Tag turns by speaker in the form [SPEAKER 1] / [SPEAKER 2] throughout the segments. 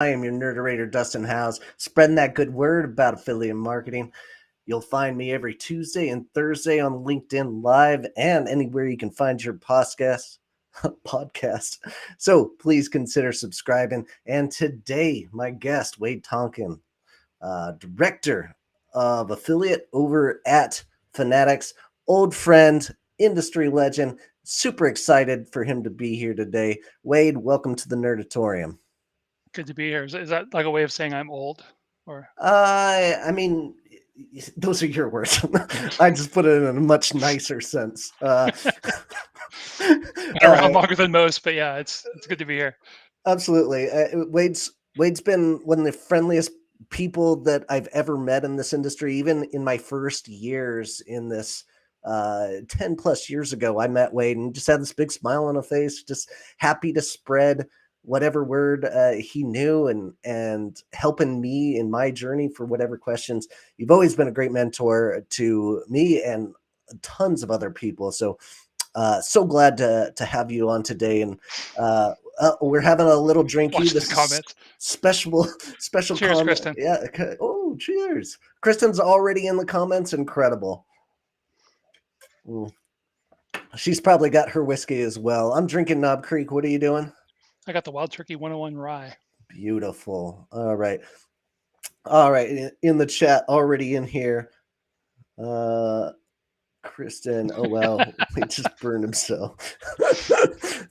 [SPEAKER 1] I am your nerderator, Dustin House, spreading that good word about affiliate marketing. You'll find me every Tuesday and Thursday on LinkedIn Live and anywhere you can find your podcast. podcast. So please consider subscribing. And today, my guest, Wade Tonkin, director of affiliate over at Fanatics, old friend, industry legend. Super excited for him to be here today. Wade, welcome to the Nerdatorium.
[SPEAKER 2] Good to be here. Is that like a way of saying I'm old? Or
[SPEAKER 1] I mean, those are your words. I just put it in a much nicer sense.
[SPEAKER 2] Been around longer than most, but yeah, it's good to be here.
[SPEAKER 1] Absolutely, Wade's been one of the friendliest people that I've ever met in this industry. Even in my first years in this, 10 plus years ago, I met Wade and just had this big smile on his face, just happy to spread whatever word he knew and helping me in my journey for whatever questions. You've always been a great mentor to me and tons of other people. So so glad to have you on today, and we're having a little drinky.
[SPEAKER 2] Watch the
[SPEAKER 1] This is
[SPEAKER 2] comments.
[SPEAKER 1] special special
[SPEAKER 2] Cheers,
[SPEAKER 1] comment.
[SPEAKER 2] Kristen.
[SPEAKER 1] Yeah. Okay. Oh, cheers! Kristen's already in the comments. Incredible. Mm. She's probably got her whiskey as well. I'm drinking Knob Creek. What are you doing?
[SPEAKER 2] I got the Wild Turkey 101 rye.
[SPEAKER 1] Beautiful. All right. All right. In the chat, already in here. Uh, Kristen, oh well, he just burned himself.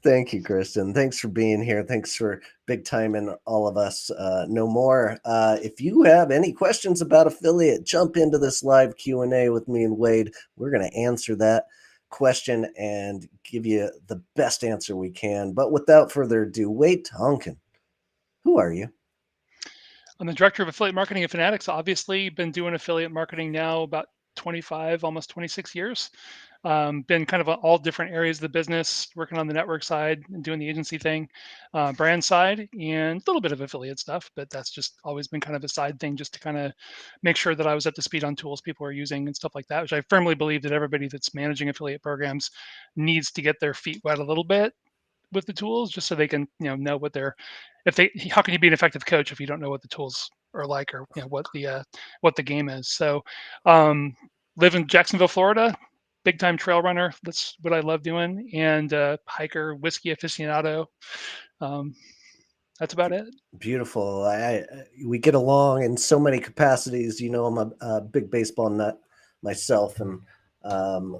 [SPEAKER 1] Thank you, Kristen. Thanks for being here. Thanks for big time and all of us. No more. If you have any questions about affiliate, jump into this live Q&A with me and Wade. We're going to answer that question and give you the best answer we can. But without further ado, Wade Tonkin, who are you?
[SPEAKER 2] I'm the director of affiliate marketing at Fanatics. Obviously, been doing affiliate marketing now about 25, almost 26 years. Been kind of all different areas of the business, working on the network side and doing the agency thing, brand side, and a little bit of affiliate stuff. But that's just always been kind of a side thing, just to kind of make sure that I was up to speed on tools people are using and stuff like that. Which I firmly believe that everybody that's managing affiliate programs needs to get their feet wet a little bit with the tools, just so they can know what they're if they how can you be an effective coach if you don't know what the tools are like, or what the game is. So um live in Jacksonville, Florida, big time trail runner. That's what I love doing. And hiker, whiskey aficionado. um that's about it.
[SPEAKER 1] Beautiful. We get along in so many capacities. You know, I'm a big baseball nut myself, and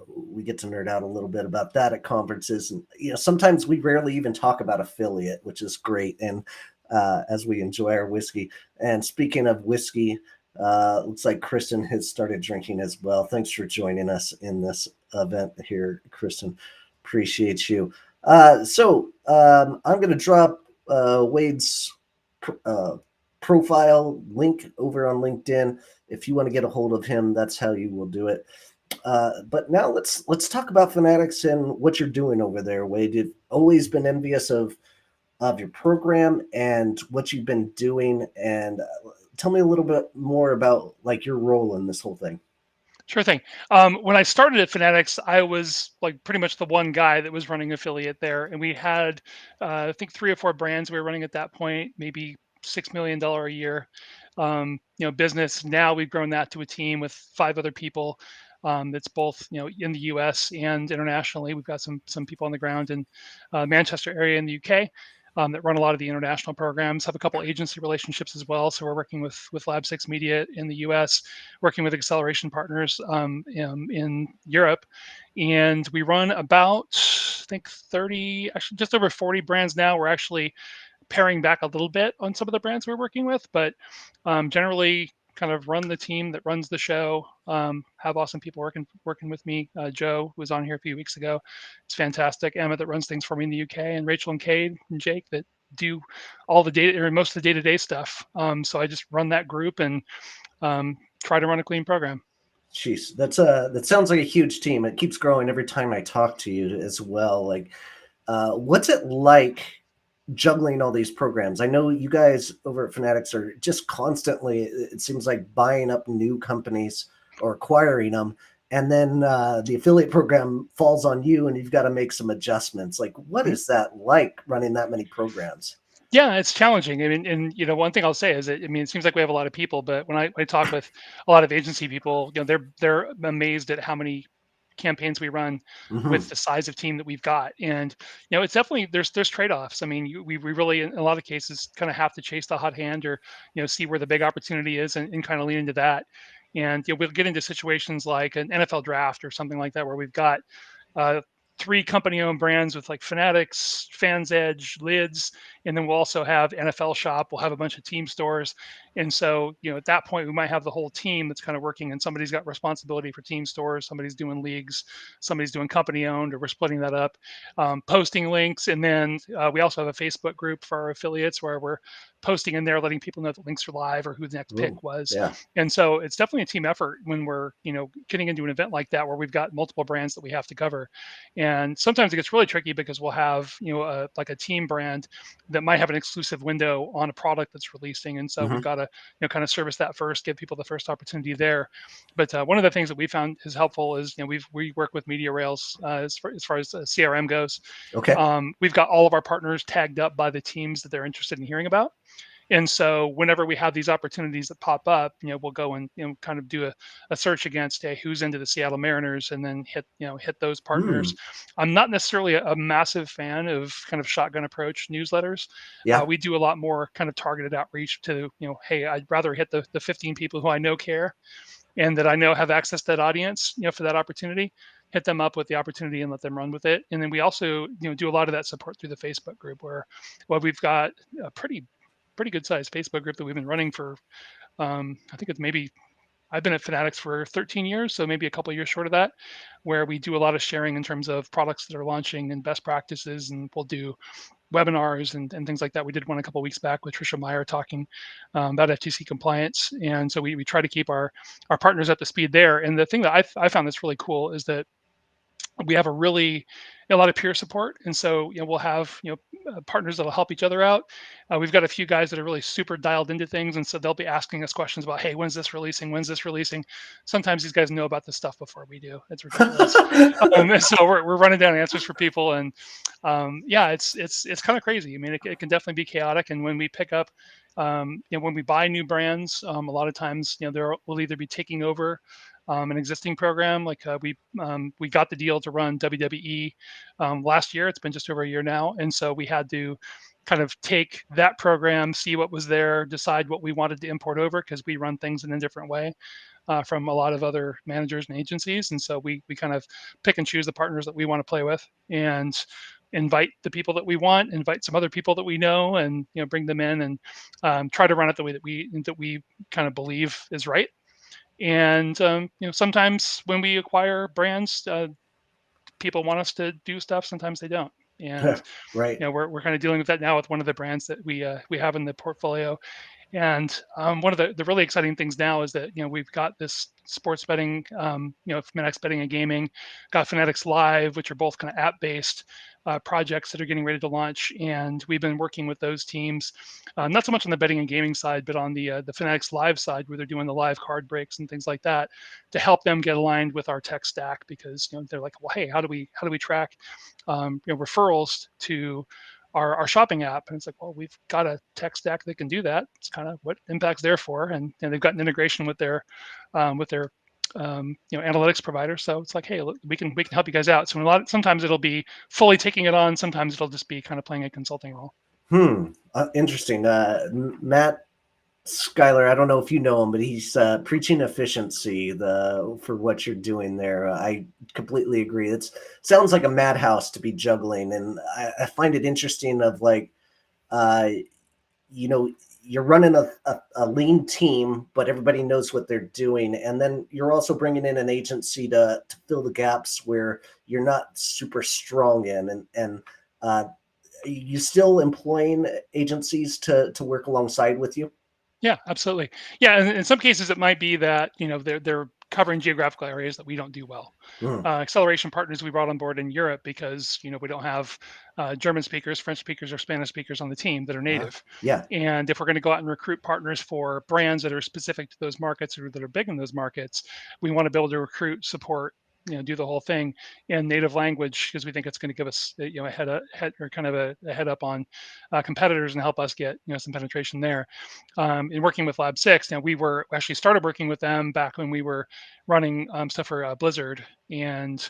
[SPEAKER 1] we get to nerd out a little bit about that at conferences. And sometimes we rarely even talk about affiliate, which is great. And as we enjoy our whiskey. And speaking of whiskey, looks like Kristen has started drinking as well. Thanks for joining us in this event here, Kristen. Appreciate you. I'm going to drop Wade's uh, profile link over on LinkedIn. If you want to get a hold of him, that's how you will do it. But now let's talk about Fanatics and what you're doing over there, Wade. You've always been envious of your program and what you've been doing, and tell me a little bit more about like your role in this whole thing.
[SPEAKER 2] Sure thing. When I started at Fanatics, I was like pretty much the one guy that was running affiliate there, and we had I think 3 or 4 brands we were running at that point, maybe $6 million a year, business. Now we've grown that to a team with 5 other people. That's both in the U.S. and internationally. We've got some people on the ground in Manchester area in the U.K. That run a lot of the international programs. Have a couple agency relationships as well. So we're working with Lab 6 Media in the U.S., working with acceleration partners in Europe, and we run about, I think, 30, actually just over 40 brands now. We're actually paring back a little bit on some of the brands we're working with, but generally kind of run the team that runs the show. Have awesome people working with me. Joe, who was on here a few weeks ago, it's fantastic. Emma, that runs things for me in the UK, and Rachel and Cade and Jake, that do all the data or most of the day-to-day stuff. So I just run that group and try to run a clean program.
[SPEAKER 1] Jeez, that sounds like a huge team. It keeps growing every time I talk to you as well. Like, what's it like juggling all these programs? I know you guys over at Fanatics are just constantly, it seems like, buying up new companies or acquiring them. And then the affiliate program falls on you and you've got to make some adjustments. Like, what is that like running that many programs?
[SPEAKER 2] Yeah, it's challenging. I mean, and one thing I'll say is that, I mean, it seems like we have a lot of people, but when I talk with a lot of agency people, they're amazed at how many campaigns we run with
[SPEAKER 1] Hmm.
[SPEAKER 2] the size of team that we've got. And it's definitely, there's trade-offs. I mean, we really, in a lot of cases, kind of have to chase the hot hand, or see where the big opportunity is, and kind of lean into that. And we'll get into situations like an NFL draft or something like that, where we've got uh, three company-owned brands with like Fanatics, Fans Edge, Lids, and then we'll also have NFL Shop. We'll have a bunch of team stores, and so at that point we might have the whole team that's kind of working, and somebody's got responsibility for team stores, somebody's doing leagues, somebody's doing company-owned, or we're splitting that up, posting links, and then we also have a Facebook group for our affiliates where we're posting in there, letting people know that links are live or who the next pick
[SPEAKER 1] Ooh,
[SPEAKER 2] was.
[SPEAKER 1] yeah.
[SPEAKER 2] And so it's definitely a team effort when we're getting into an event like that where we've got multiple brands that we have to cover. And sometimes it gets really tricky because we'll have like a team brand that might have an exclusive window on a product that's releasing, and so we've
[SPEAKER 1] Hmm.
[SPEAKER 2] got to kind of service that first, give people the first opportunity there. But one of the things that we found is helpful is we work with Media Rails as far as CRM goes.
[SPEAKER 1] Okay.
[SPEAKER 2] We've got all of our partners tagged up by the teams that they're interested in hearing about. And so whenever we have these opportunities that pop up, we'll go and kind of do a search against, hey, who's into the Seattle Mariners, and then hit those partners.
[SPEAKER 1] Hmm.
[SPEAKER 2] I'm not necessarily a massive fan of kind of shotgun approach newsletters.
[SPEAKER 1] Yeah.
[SPEAKER 2] We do a lot more kind of targeted outreach to, hey, I'd rather hit the 15 people who I know care and that I know have access to that audience, for that opportunity, hit them up with the opportunity and let them run with it. And then we also, do a lot of that support through the Facebook group where, well, we've got a pretty good sized Facebook group that we've been running for. I think it's maybe I've been at Fanatics for 13 years, so maybe a couple of years short of that, where we do a lot of sharing in terms of products that are launching and best practices, and we'll do webinars and things like that. We did one a couple of weeks back with Trisha Meyer talking about FTC compliance, and so we try to keep our partners up to speed there. And the thing that I found that's really cool is that we have a lot of peer support, and so we'll have partners that'll help each other out. We've got a few guys that are really super dialed into things, and so they'll be asking us questions about, hey, when's this releasing. Sometimes these guys know about this stuff before we do. It's ridiculous. So we're running down answers for people, and yeah, it's kind of crazy. I mean, it can definitely be chaotic, and when we pick up when we buy new brands, a lot of times there will either be taking over an existing program. Like we got the deal to run WWE last year. It's been just over a year now, and so we had to kind of take that program, see what was there, decide what we wanted to import over because we run things in a different way from a lot of other managers and agencies. And so we kind of pick and choose the partners that we want to play with, and invite the people that we want, invite some other people that we know, and bring them in, and try to run it the way that we kind of believe is right. And sometimes when we acquire brands, people want us to do stuff. Sometimes they don't. And
[SPEAKER 1] Right.
[SPEAKER 2] we're kind of dealing with that now with one of the brands that we have in the portfolio. And one of the really exciting things now is that we've got this sports betting, Fanatics Betting and Gaming, got Fanatics Live, which are both kind of app-based projects that are getting ready to launch. And we've been working with those teams, not so much on the betting and gaming side, but on the Fanatics Live side, where they're doing the live card breaks and things like that, to help them get aligned with our tech stack. Because they're like, well, hey, how do we track referrals to our shopping app? And it's like, well, we've got a tech stack that can do that. It's kind of what Impact's there for, and they've got an integration with their analytics provider. So it's like, hey, look, we can help you guys out. So sometimes it'll be fully taking it on. Sometimes it'll just be kind of playing a consulting role.
[SPEAKER 1] Interesting. Matt Schuyler, I don't know if you know him, but he's preaching efficiency for what you're doing there. I completely agree. It sounds like a madhouse to be juggling, and I find it interesting of like, uh, you know, you're running a lean team, but everybody knows what they're doing, and then you're also bringing in an agency to fill the gaps where you're not super strong in, and uh, you still employing agencies to work alongside with you.
[SPEAKER 2] Yeah, absolutely. Yeah, and in some cases it might be that they're covering geographical areas that we don't do well.
[SPEAKER 1] Mm,
[SPEAKER 2] Acceleration partners we brought on board in Europe because we don't have German speakers, French speakers, or Spanish speakers on the team that are native.
[SPEAKER 1] yeah.
[SPEAKER 2] And if we're going to go out and recruit partners for brands that are specific to those markets or that are big in those markets, we want to be able to recruit, support, do the whole thing in native language because we think it's going to give us a head up on competitors and help us get some penetration there. In working with Lab 6, now we actually started working with them back when we were running stuff for Blizzard and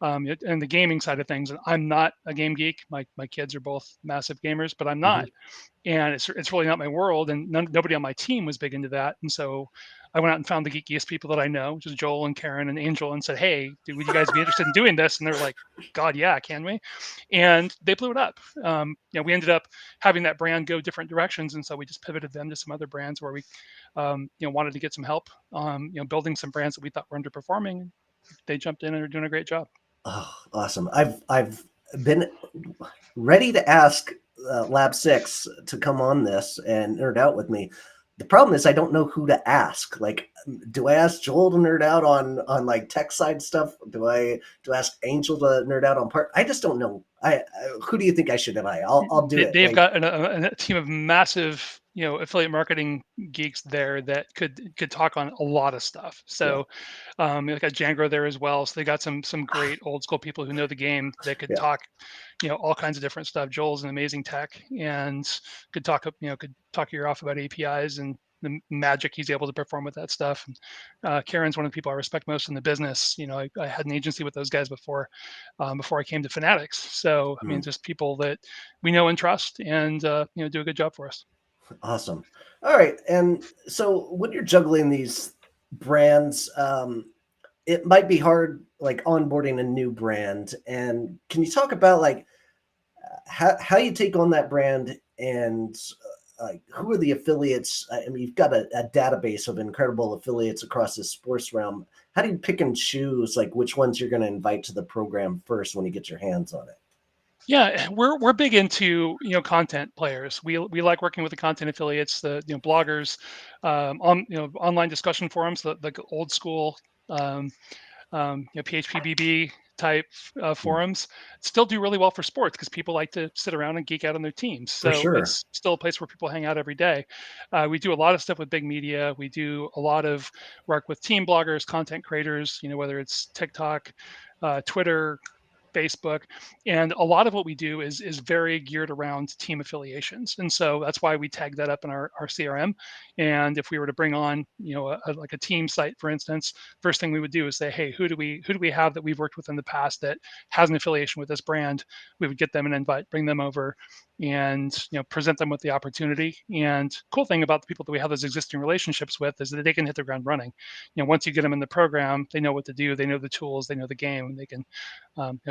[SPEAKER 2] the gaming side of things. And I'm not a game geek. My kids are both massive gamers, but I'm not, and it's really not my world. And nobody on my team was big into that, and so I went out and found the geekiest people that I know, which is Joel and Karen and Angel, and said, "Hey, would you guys be interested in doing this?" And they're like, "God, yeah, can we?" And they blew it up. We ended up having that brand go different directions, and so we just pivoted them to some other brands where we, wanted to get some help, building some brands that we thought were underperforming. They jumped in and are doing a great job.
[SPEAKER 1] Oh, awesome. I've been ready to ask Lab 6 to come on this and nerd out with me. The problem is I don't know who to ask. Like, do I ask Joel to nerd out on like tech side stuff? Do I ask Angel to nerd out on part? I just don't know. Who do you think I should invite? I'll do it.
[SPEAKER 2] They've got a team of massive, affiliate marketing geeks there that could talk on a lot of stuff. So, they got Jangro there as well. So they got some great old school people who know the game that could
[SPEAKER 1] Yeah.
[SPEAKER 2] talk, all kinds of different stuff. Joel's an amazing tech and could talk your ear off about APIs and the magic he's able to perform with that stuff. And, Karen's one of the people I respect most in the business. I had an agency with those guys before I came to Fanatics. So, I mean, just people that we know and trust and, do a good job for us.
[SPEAKER 1] Awesome. All right. And so when you're juggling these brands, it might be hard, like onboarding a new brand. And can you talk about like how you take on that brand and like who are the affiliates? I mean, you've got a database of incredible affiliates across the sports realm. How do you pick and choose like which ones you're going to invite to the program first when you get your hands on it?
[SPEAKER 2] Yeah, we're big into content players. We like working with the content affiliates, the bloggers, online discussion forums, the old school PHPBB type forums still do really well for sports because people like to sit around and geek out on their teams.
[SPEAKER 1] For
[SPEAKER 2] So
[SPEAKER 1] sure.
[SPEAKER 2] it's still a place where people hang out every day. We do a lot of stuff with big media. We do a lot of work with team bloggers, content creators. Whether it's TikTok, Twitter, Facebook, and a lot of what we do is very geared around team affiliations, and so that's why we tag that up in our CRM. And if we were to bring on like a team site, for instance, first thing we would do is say, hey, who do we have that we've worked with in the past that has an affiliation with this brand? We would get them an invite, bring them over, and present them with the opportunity. And cool thing about the people that we have those existing relationships with is that they can hit the ground running. Once you get them in the program, they know what to do, they know the tools, they know the game, and they can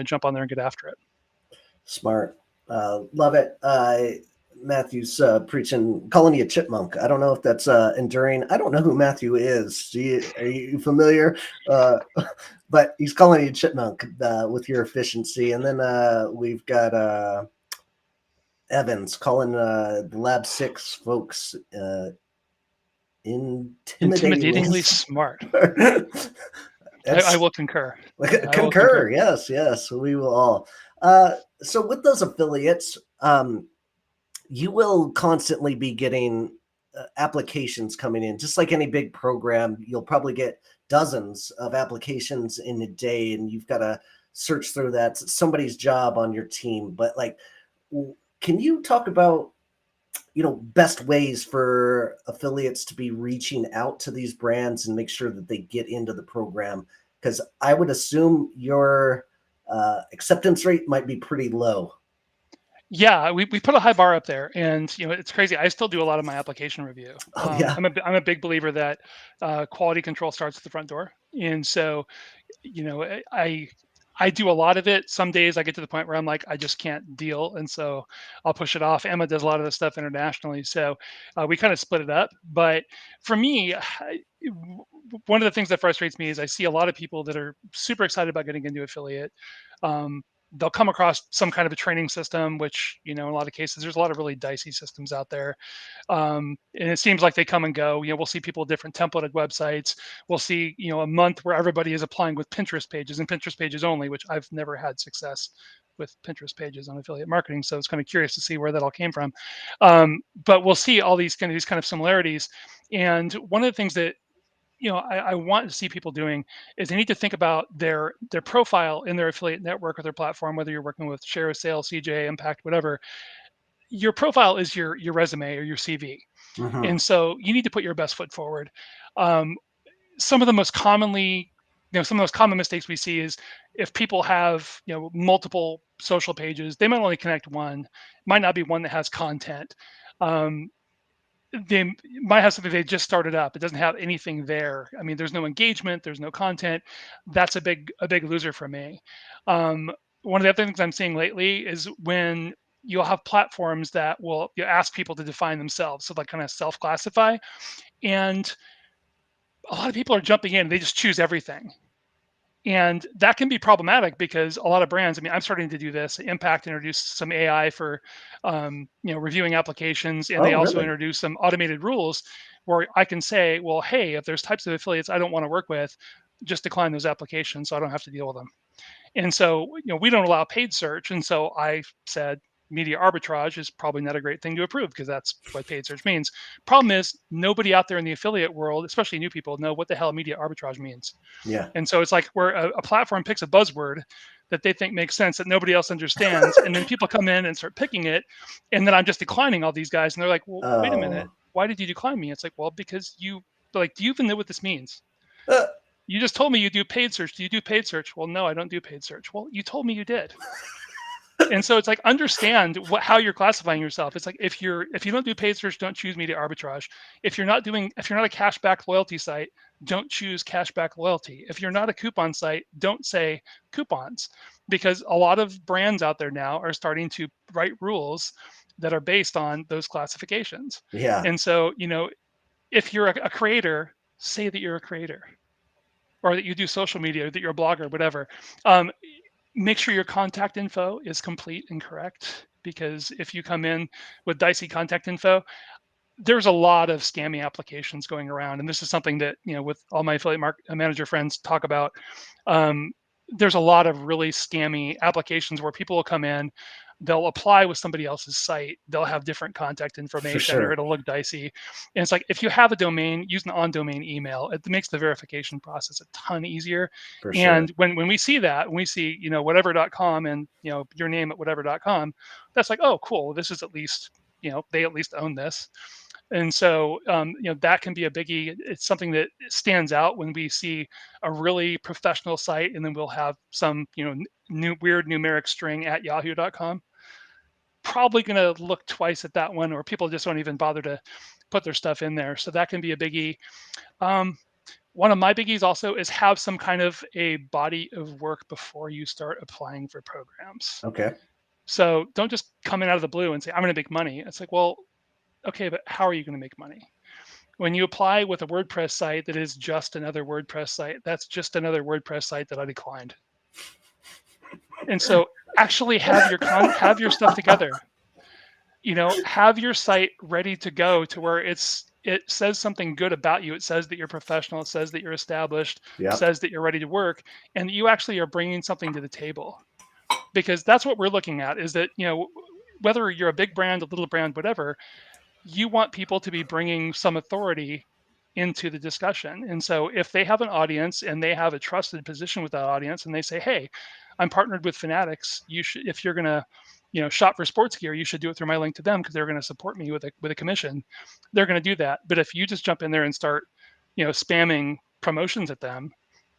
[SPEAKER 2] jump on there and get after it.
[SPEAKER 1] Smart. Love it. Matthew's preaching, calling you a chipmunk. I don't know if that's enduring. I don't know who Matthew is. Are you familiar? But he's calling you a chipmunk with your efficiency. And then we've got Evans calling the Lab 6 folks
[SPEAKER 2] Intimidatingly smart. I will concur.
[SPEAKER 1] Concur. Yes, we will all. So with those affiliates, you will constantly be getting applications coming in. Just like any big program, you'll probably get dozens of applications in a day, and you've got to search through that. It's somebody's job on your team. But like, can you talk about best ways for affiliates to be reaching out to these brands and make sure that they get into the program? Because I would assume your acceptance rate might be pretty low.
[SPEAKER 2] Yeah, we put a high bar up there, and it's crazy. I still do a lot of my application review.
[SPEAKER 1] Oh, yeah.
[SPEAKER 2] I'm a big believer that quality control starts at the front door, and so I do a lot of it. Some days I get to the point where I'm like, I just can't deal, and so I'll push it off. Emma does a lot of this stuff internationally, so we kind of split it up. But for me, one of the things that frustrates me is I see a lot of people that are super excited about getting into affiliate. They'll come across some kind of a training system, which, in a lot of cases, there's a lot of really dicey systems out there. And it seems like they come and go. We'll see people with different templated websites. We'll see, a month where everybody is applying with Pinterest pages and Pinterest pages only, which I've never had success with Pinterest pages on affiliate marketing. So it's kind of curious to see where that all came from. But we'll see all these kind of similarities. And one of the things that I want to see people doing is they need to think about their profile in their affiliate network or their platform, whether you're working with Share a Sale, CJ, Impact, whatever. Your profile is your resume or your CV,
[SPEAKER 1] Mm-hmm.
[SPEAKER 2] and so you need to put your best foot forward. Um, some of the most commonly, some of the most common mistakes we see is if people have multiple social pages, they might only connect one, might not be one that has content. Um, they might have something they just started up. It doesn't have anything there. I mean, there's no engagement, there's no content. That's a big loser for me. One of the other things I'm seeing lately is when you'll have platforms that will ask people to define themselves, so like kind of self-classify, and a lot of people are jumping in. They just choose everything, and that can be problematic because a lot of brands, I mean, I'm starting to do this. Impact introduced some AI for reviewing applications, and
[SPEAKER 1] Oh,
[SPEAKER 2] they also
[SPEAKER 1] really?
[SPEAKER 2] introduced some automated rules where I can say, well, hey, if there's types of affiliates I don't want to work with, just decline those applications so I don't have to deal with them. And so, we don't allow paid search. And so I said media arbitrage is probably not a great thing to approve because that's what paid search means. Problem is, nobody out there in the affiliate world, especially new people, know what the hell media arbitrage means.
[SPEAKER 1] Yeah.
[SPEAKER 2] And so it's like where a platform picks a buzzword that they think makes sense that nobody else understands. And then people come in and start picking it. And then I'm just declining all these guys. And they're like, well, wait a minute.
[SPEAKER 1] Oh.
[SPEAKER 2] Why did you decline me? It's like, well, because do you even know what this means?
[SPEAKER 1] Uh,
[SPEAKER 2] You just told me you do paid search. Do you do paid search? Well, no, I don't do paid search. Well, you told me you did. And so it's like understand how you're classifying yourself. It's like if you don't do paid search, don't choose media arbitrage. If you're not a cashback loyalty site, don't choose cashback loyalty. If you're not a coupon site, don't say coupons, because a lot of brands out there now are starting to write rules that are based on those classifications.
[SPEAKER 1] yeah.
[SPEAKER 2] And so, if you're a creator, say that you're a creator, or that you do social media, or that you're a blogger, whatever. Make sure your contact info is complete and correct, because if you come in with dicey contact info, there's a lot of scammy applications going around. And this is something that, with all my affiliate manager friends talk about. There's a lot of really scammy applications where people will come in, they'll apply with somebody else's site, they'll have different contact
[SPEAKER 1] For
[SPEAKER 2] information, or
[SPEAKER 1] sure.
[SPEAKER 2] it'll look dicey. And it's like, if you have a domain, use an on-domain email. It makes the verification process a ton easier.
[SPEAKER 1] For sure.
[SPEAKER 2] And when we see that, when we see, whatever.com and, your name at whatever.com, that's like, oh, cool. This is at least, they at least own this. And so, that can be a biggie. It's something that stands out when we see a really professional site, and then we'll have some, new weird numeric string at yahoo.com. Probably going to look twice at that one, or people just don't even bother to put their stuff in there. So that can be a biggie. One of my biggies also is have some kind of a body of work before you start applying for programs.
[SPEAKER 1] Okay.
[SPEAKER 2] So don't just come in out of the blue and say, I'm going to make money. It's like, well, okay, but how are you going to make money? When you apply with a WordPress site that is just another WordPress site, that's just another WordPress site that I declined. And so actually have your stuff together. Have your site ready to go to where it says something good about you. It says that you're professional. It says that you're established.
[SPEAKER 1] Yeah.
[SPEAKER 2] It says that you're ready to work, and that you actually are bringing something to the table. Because that's what we're looking at, is that, whether you're a big brand, a little brand, whatever, you want people to be bringing some authority into the discussion. And so if they have an audience and they have a trusted position with that audience, and they say, hey, I'm partnered with Fanatics, you should, if you're going to, shop for sports gear, you should do it through my link to them because they're going to support me with a commission. They're going to do that. But if you just jump in there and start, spamming promotions at them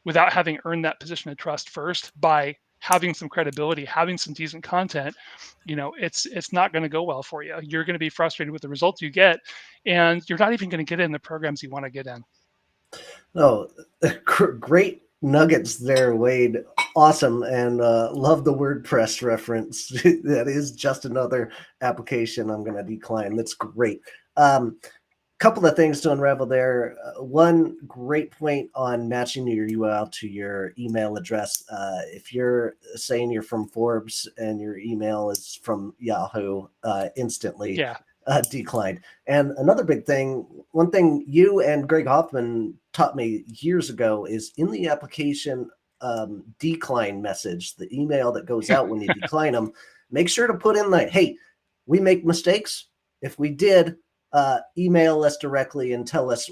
[SPEAKER 2] without having earned that position of trust first by having some credibility, having some decent content, it's not going to go well for you. You're going to be frustrated with the results you get, and you're not even going to get in the programs you want to get in.
[SPEAKER 1] No, great nuggets there, Wade. Awesome. And love the WordPress reference. That is just another application I'm going to decline. That's great. Couple of things to unravel there. One great point on matching your URL to your email address. If you're saying you're from Forbes and your email is from Yahoo, instantly declined. And another big thing, one thing you and Greg Hoffman taught me years ago is in the application decline message, the email that goes out when you decline them, make sure to put in hey, we make mistakes. If we did, email us directly and tell us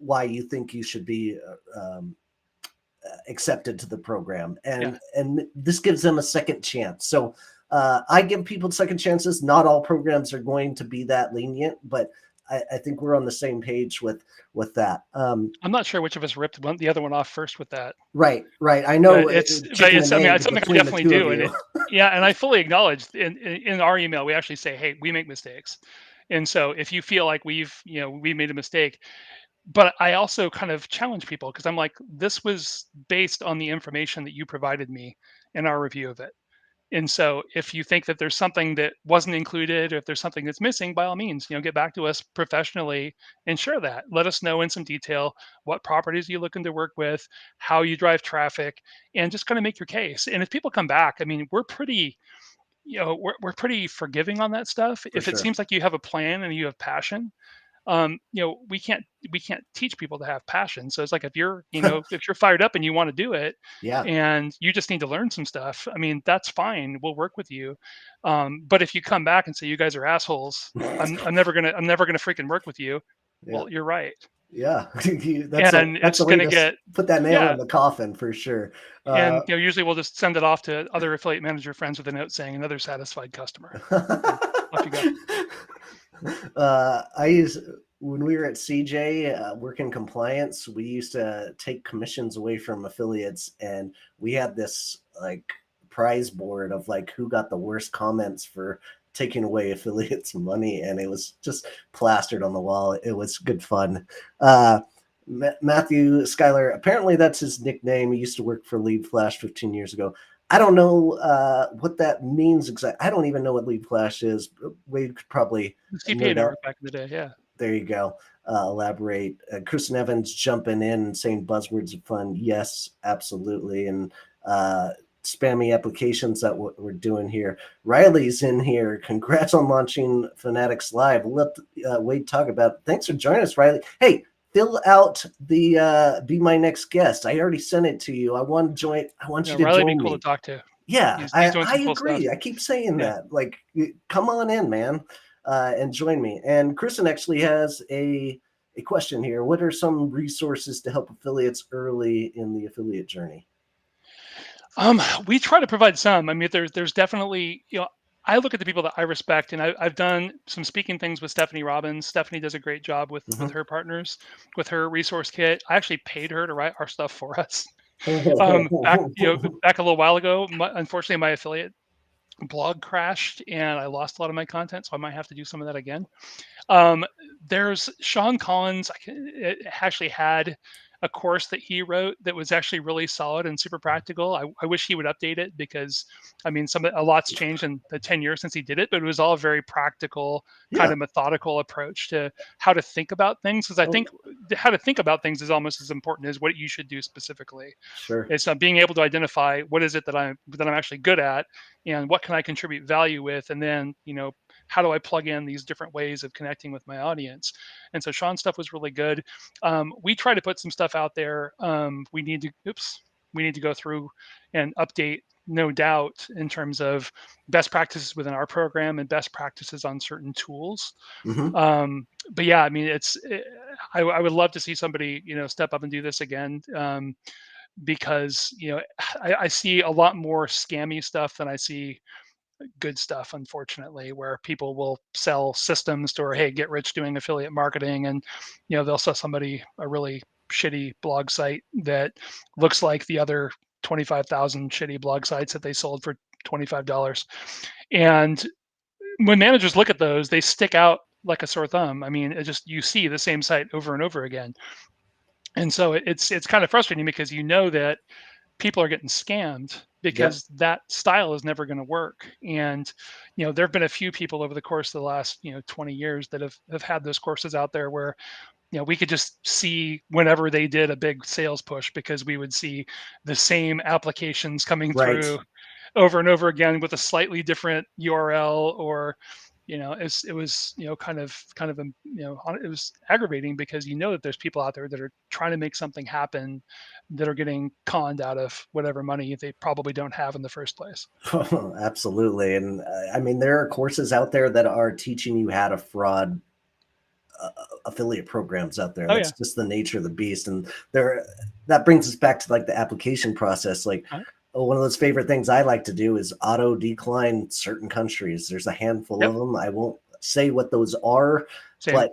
[SPEAKER 1] why you think you should be accepted to the program,
[SPEAKER 2] Yeah.
[SPEAKER 1] and this gives them a second chance. So I give people second chances. Not all programs are going to be that lenient, but I think we're on the same page with that.
[SPEAKER 2] I'm not sure which of us ripped the other one off first with that.
[SPEAKER 1] Right. I
[SPEAKER 2] But
[SPEAKER 1] know,
[SPEAKER 2] but
[SPEAKER 1] chicken
[SPEAKER 2] it's
[SPEAKER 1] and
[SPEAKER 2] I mean, it's
[SPEAKER 1] egg
[SPEAKER 2] something we
[SPEAKER 1] between the
[SPEAKER 2] definitely
[SPEAKER 1] two of
[SPEAKER 2] do, and
[SPEAKER 1] you.
[SPEAKER 2] yeah, and I fully acknowledge in our email, we actually say, "Hey, we make mistakes." And so if you feel like we made a mistake, but I also kind of challenge people because I'm like, this was based on the information that you provided me in our review of it. And so if you think that there's something that wasn't included, or if there's something that's missing, by all means, get back to us professionally and share that. Let us know in some detail what properties you're looking to work with, how you drive traffic, and just kind of make your case. And if people come back, I mean, we're pretty forgiving on that stuff.
[SPEAKER 1] For
[SPEAKER 2] If it
[SPEAKER 1] sure.
[SPEAKER 2] seems like you have a plan and you have passion, we can't teach people to have passion. So it's like if you're fired up and you want to do it,
[SPEAKER 1] Yeah.
[SPEAKER 2] and you just need to learn some stuff, I mean, that's fine. We'll work with you. But if you come back and say you guys are assholes, I'm never gonna freaking work with you.
[SPEAKER 1] Yeah.
[SPEAKER 2] Well, you're right,
[SPEAKER 1] Yeah.
[SPEAKER 2] and
[SPEAKER 1] That's
[SPEAKER 2] it's
[SPEAKER 1] a way
[SPEAKER 2] gonna
[SPEAKER 1] to
[SPEAKER 2] get
[SPEAKER 1] put that nail
[SPEAKER 2] yeah.
[SPEAKER 1] in the coffin for sure.
[SPEAKER 2] And usually we'll just send it off to other affiliate manager friends with a note saying another satisfied customer. And off you go.
[SPEAKER 1] I use when we were at CJ working compliance, we used to take commissions away from affiliates, and we had this like prize board of like who got the worst comments for taking away affiliates money, and it was just plastered on the wall. It was good fun. Matthew Schuyler, apparently that's his nickname. He used to work for Lead Flash 15 years ago. I don't know what that means exactly. I don't even know what Lead Flash is. Wade could probably
[SPEAKER 2] The CPA
[SPEAKER 1] nerd out.
[SPEAKER 2] network back in the day, yeah.
[SPEAKER 1] There you go. Elaborate. Kristen Evans jumping in and saying buzzwords of fun. Yes, absolutely. And spammy applications that we're doing here. Riley's in here. Congrats on launching Fanatics Live. Let Wade talk about it. Thanks for joining us, Riley. Hey, fill out the be my next guest. I already sent it to you. I want to join. I want you to
[SPEAKER 2] Riley be
[SPEAKER 1] join
[SPEAKER 2] cool
[SPEAKER 1] me.
[SPEAKER 2] to talk to.
[SPEAKER 1] Yeah,
[SPEAKER 2] He's doing
[SPEAKER 1] I
[SPEAKER 2] some cool stuff.
[SPEAKER 1] agree. I keep saying
[SPEAKER 2] Yeah.
[SPEAKER 1] that. Like, come on in, man, and join me. And Kristen actually has a question here. What are some resources to help affiliates early in the affiliate journey?
[SPEAKER 2] We try to provide some. I mean, there's definitely, I look at the people that I respect, and I've done some speaking things with Stephanie Robbins. Stephanie does a great job with
[SPEAKER 1] Mhm.
[SPEAKER 2] her partners, with her resource kit. I actually paid her to write our stuff for us. Back a little while ago. Unfortunately, my affiliate blog crashed, and I lost a lot of my content, so I might have to do some of that again. Um, there's Sean Collins. It actually had a course that he wrote that was actually really solid and super practical. I wish he would update it because, I mean, a lot's changed in the 10 years since he did it, but it was all very practical, kind
[SPEAKER 1] Yeah.
[SPEAKER 2] of methodical approach to how to think about things. Because I
[SPEAKER 1] Oh,
[SPEAKER 2] think how to think about things is almost as important as what you should do specifically.
[SPEAKER 1] sure.
[SPEAKER 2] It's being able to identify what is it that I'm actually good at, and what can I contribute value with, and then how do I plug in these different ways of connecting with my audience. And so Sean's stuff was really good. We try to put some stuff out there. We need to go through and update, no doubt, in terms of best practices within our program and best practices on certain tools.
[SPEAKER 1] Hmm.
[SPEAKER 2] But yeah, I mean, I would love to see somebody step up and do this again. Because I see a lot more scammy stuff than I see good stuff, unfortunately, where people will sell systems to, or hey, get rich doing affiliate marketing, and they'll sell somebody a really shitty blog site that looks like the other 25,000 shitty blog sites that they sold for $25. And when managers look at those, they stick out like a sore thumb. I mean, you see the same site over and over again. And so it's kind of frustrating because that people are getting scammed
[SPEAKER 1] Yep.
[SPEAKER 2] because that style is never going to work. And there have been a few people over the course of the last 20 years that have had those courses out there where we could just see whenever they did a big sales push, because we would see the same applications coming
[SPEAKER 1] Right.
[SPEAKER 2] through over and over again with a slightly different URL, or it was it was aggravating because that there's people out there that are trying to make something happen, that are getting conned out of whatever money they probably don't have in the first place.
[SPEAKER 1] Absolutely. And I mean, there are courses out there that are teaching you how to fraud affiliate programs out there.
[SPEAKER 2] Oh
[SPEAKER 1] That's
[SPEAKER 2] yeah.
[SPEAKER 1] just the nature of the beast. And there, that brings us back to like the application process. Like
[SPEAKER 2] Uh,
[SPEAKER 1] one of those favorite things I like to do is auto decline certain countries. There's a handful
[SPEAKER 2] yep.
[SPEAKER 1] of them. I won't say what those are,
[SPEAKER 2] Same.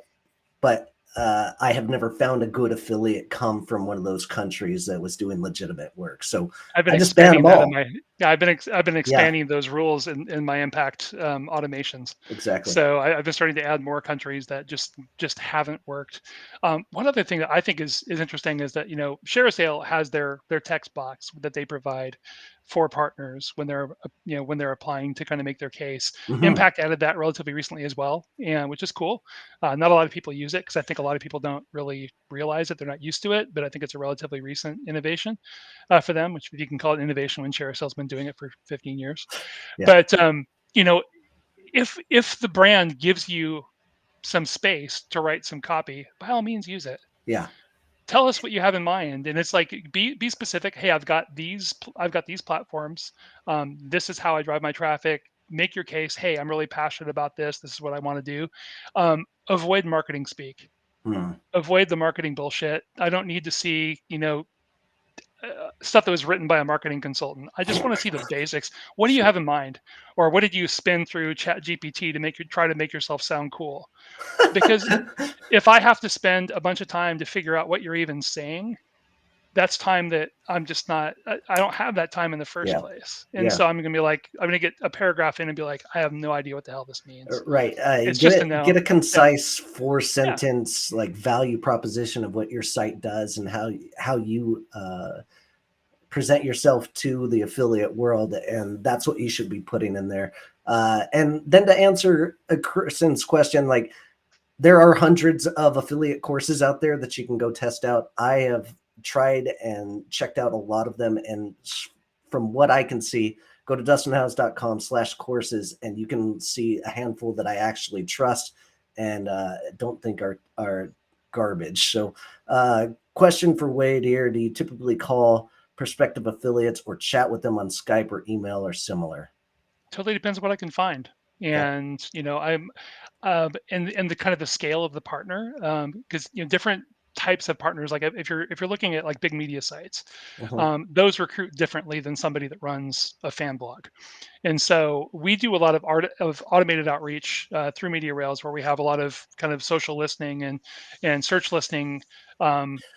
[SPEAKER 1] but I have never found a good affiliate come from one of those countries that was doing legitimate work. So
[SPEAKER 2] I've been
[SPEAKER 1] I just ban
[SPEAKER 2] expanding
[SPEAKER 1] them
[SPEAKER 2] that in
[SPEAKER 1] all.
[SPEAKER 2] my yeah, I've been
[SPEAKER 1] Yeah,
[SPEAKER 2] expanding those rules in my impact automations.
[SPEAKER 1] exactly.
[SPEAKER 2] So I've been starting to add more countries that just haven't worked. One other thing that I think is interesting is that ShareASale has their text box that they provide for partners when they're when they're applying to kind of make their case.
[SPEAKER 1] Hmm.
[SPEAKER 2] Impact added that relatively recently as well, and which is cool. Not a lot of people use it because I think a lot of people don't really realize that they're not used to it, but I think it's a relatively recent innovation for them, which you can call it innovation when ShareAsale's been doing it for 15 years.
[SPEAKER 1] Yeah,
[SPEAKER 2] But you know, if the brand gives you some space to write some copy, by all means use it.
[SPEAKER 1] yeah.
[SPEAKER 2] Tell us what you have in mind, and it's like be specific. Hey, I've got these platforms. This is how I drive my traffic. Make your case. Hey, I'm really passionate about this. This is what I want to do. Avoid marketing speak.
[SPEAKER 1] Hmm.
[SPEAKER 2] Avoid the marketing bullshit. I don't need to see stuff that was written by a marketing consultant. I just want to see the basics. What do you have in mind, or what did you spin through Chat GPT to try to make yourself sound cool? Because if I have to spend a bunch of time to figure out what you're even saying, that's time that I'm just not. I don't have that time in the first
[SPEAKER 1] Yeah,
[SPEAKER 2] place, and
[SPEAKER 1] yeah.
[SPEAKER 2] so I'm gonna get a paragraph in and be like, I have no idea what the hell this means.
[SPEAKER 1] Right.
[SPEAKER 2] It's just a
[SPEAKER 1] Get
[SPEAKER 2] no.
[SPEAKER 1] a
[SPEAKER 2] Yeah,
[SPEAKER 1] concise four
[SPEAKER 2] yeah.
[SPEAKER 1] sentence like value proposition of what your site does and how you present yourself to the affiliate world, and that's what you should be putting in there. And then to answer a Kristen's question, like there are hundreds of affiliate courses out there that you can go test out. I have tried and checked out a lot of them, and from what I can see, go to dustinhouse.com/courses and you can see a handful that I actually trust and don't think are garbage. So question for Wade here: do you typically call prospective affiliates or chat with them on Skype or email or similar?
[SPEAKER 2] Totally depends on what I can find.
[SPEAKER 1] Okay.
[SPEAKER 2] And I'm and the kind of the scale of the partner, because different types of partners, like if you're looking at like big media sites,
[SPEAKER 1] Mhm.
[SPEAKER 2] those recruit differently than somebody that runs a fan blog. And so we do a lot of automated outreach through Media Rails, where we have a lot of kind of social listening and search listening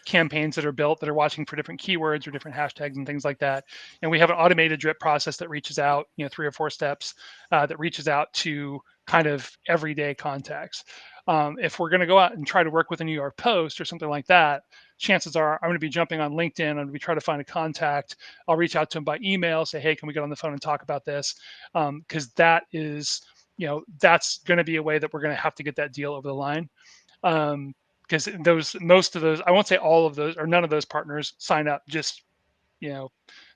[SPEAKER 2] campaigns that are built that are watching for different keywords or different hashtags and things like that. And we have an automated drip process that reaches out, 3 or 4 steps that reaches out to kind of everyday contacts. If we're going to go out and try to work with a New York Post or something like that, chances are I'm going to be jumping on LinkedIn. I'm going to be trying to find a contact. I'll reach out to them by email, say, hey, can we get on the phone and talk about this? Because that is, that's going to be a way that we're going to have to get that deal over the line. Because most of those, I won't say all of those or none of those partners sign up just, you know,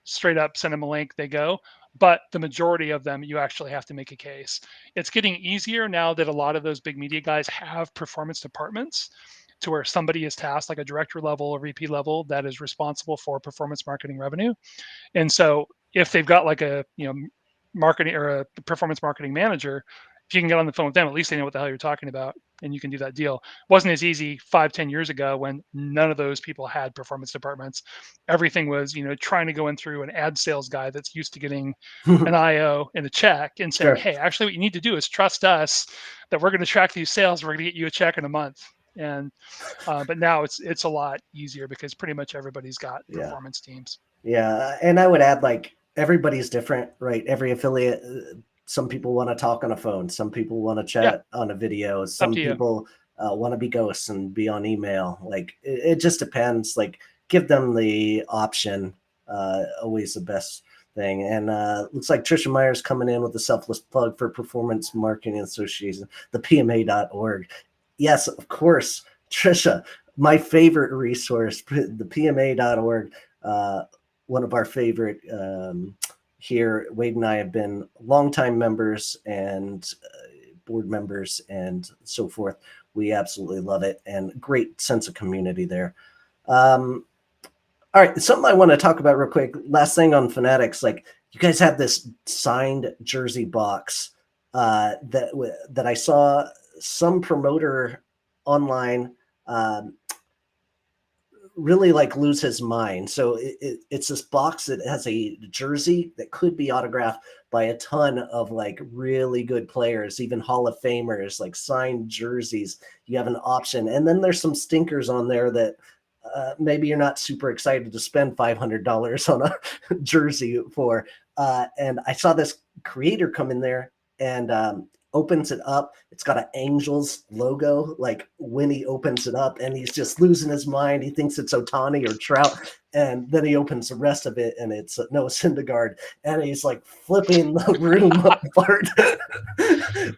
[SPEAKER 2] straight up send them a link, they go. But the majority of them, you actually have to make a case. It's getting easier now that a lot of those big media guys have performance departments to where somebody is tasked, like a director level or VP level, that is responsible for performance marketing revenue. And so if they've got like a marketing or a performance marketing manager, if you can get on the phone with them, at least they know what the hell you're talking about, and you can do that deal. It wasn't as easy 5-10 years ago when none of those people had performance departments. Everything was trying to go in through an ad sales guy that's used to getting an IO and a check and saying,
[SPEAKER 1] Sure.
[SPEAKER 2] hey, actually what you need to do is trust us that we're going to track these sales, we're going to get you a check in a month. And but now it's a lot easier because pretty much everybody's got
[SPEAKER 1] Yeah.
[SPEAKER 2] performance teams.
[SPEAKER 1] Yeah, and I would add like everybody's different, right? Every affiliate, some people want to talk on a phone, some people want to
[SPEAKER 2] Yeah,
[SPEAKER 1] chat on a video,
[SPEAKER 2] up
[SPEAKER 1] some
[SPEAKER 2] to you.
[SPEAKER 1] people want to be ghosts and be on email. Like it just depends. Like give them the option. Always the best thing. And looks like Trisha Myers coming in with a selfless plug for Performance Marketing Association, the PMA.org. Yes, of course, Trisha, my favorite resource, the PMA.org. One of our favorite here. Wade and I have been longtime members and board members and so forth. We absolutely love it and great sense of community there. All right, something I want to talk about real quick. Last thing on Fanatics, like you guys have this signed jersey box that I saw some promoter online really like lose his mind. So it's this box that has a jersey that could be autographed by a ton of like really good players, even Hall of Famers, like signed jerseys. You have an option, and then there's some stinkers on there that maybe you're not super excited to spend $500 on a jersey for. And I saw this creator come in there and opens it up. It's got an Angels logo, like when he opens it up, and he's just losing his mind. He thinks it's Ohtani or Trout, and then he opens the rest of it, and it's Noah Syndergaard, and he's like flipping the room apart.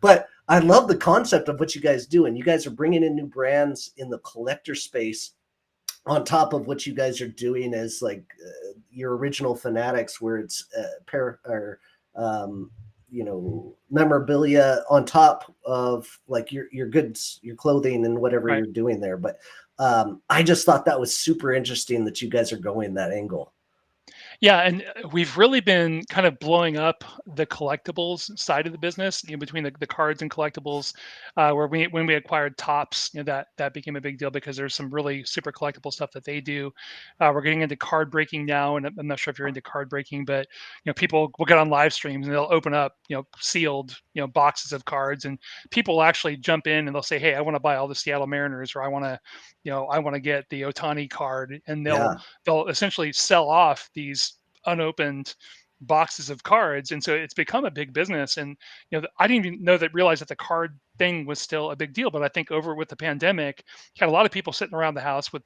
[SPEAKER 1] But I love the concept of what you guys do, and you guys are bringing in new brands in the collector space on top of what you guys are doing as like your original Fanatics, where it's memorabilia on top of like your goods, your clothing, and whatever
[SPEAKER 2] Right.
[SPEAKER 1] you're doing there. But I just thought that was super interesting that you guys are going that angle.
[SPEAKER 2] Yeah, and we've really been kind of blowing up the collectibles side of the business, between the cards and collectibles, where when we acquired Tops, that became a big deal because there's some really super collectible stuff that they do. We're getting into card breaking now, and I'm not sure if you're into card breaking, but people will get on live streams and they'll open up sealed boxes of cards, and people will actually jump in and they'll say, "Hey, I want to buy all the Seattle Mariners," or I want to get the Ohtani card," and they'll
[SPEAKER 1] Yeah.
[SPEAKER 2] they'll essentially sell off these unopened boxes of cards, and so it's become a big business. And I didn't even realize that the card thing was still a big deal, but I think over with the pandemic, you had a lot of people sitting around the house with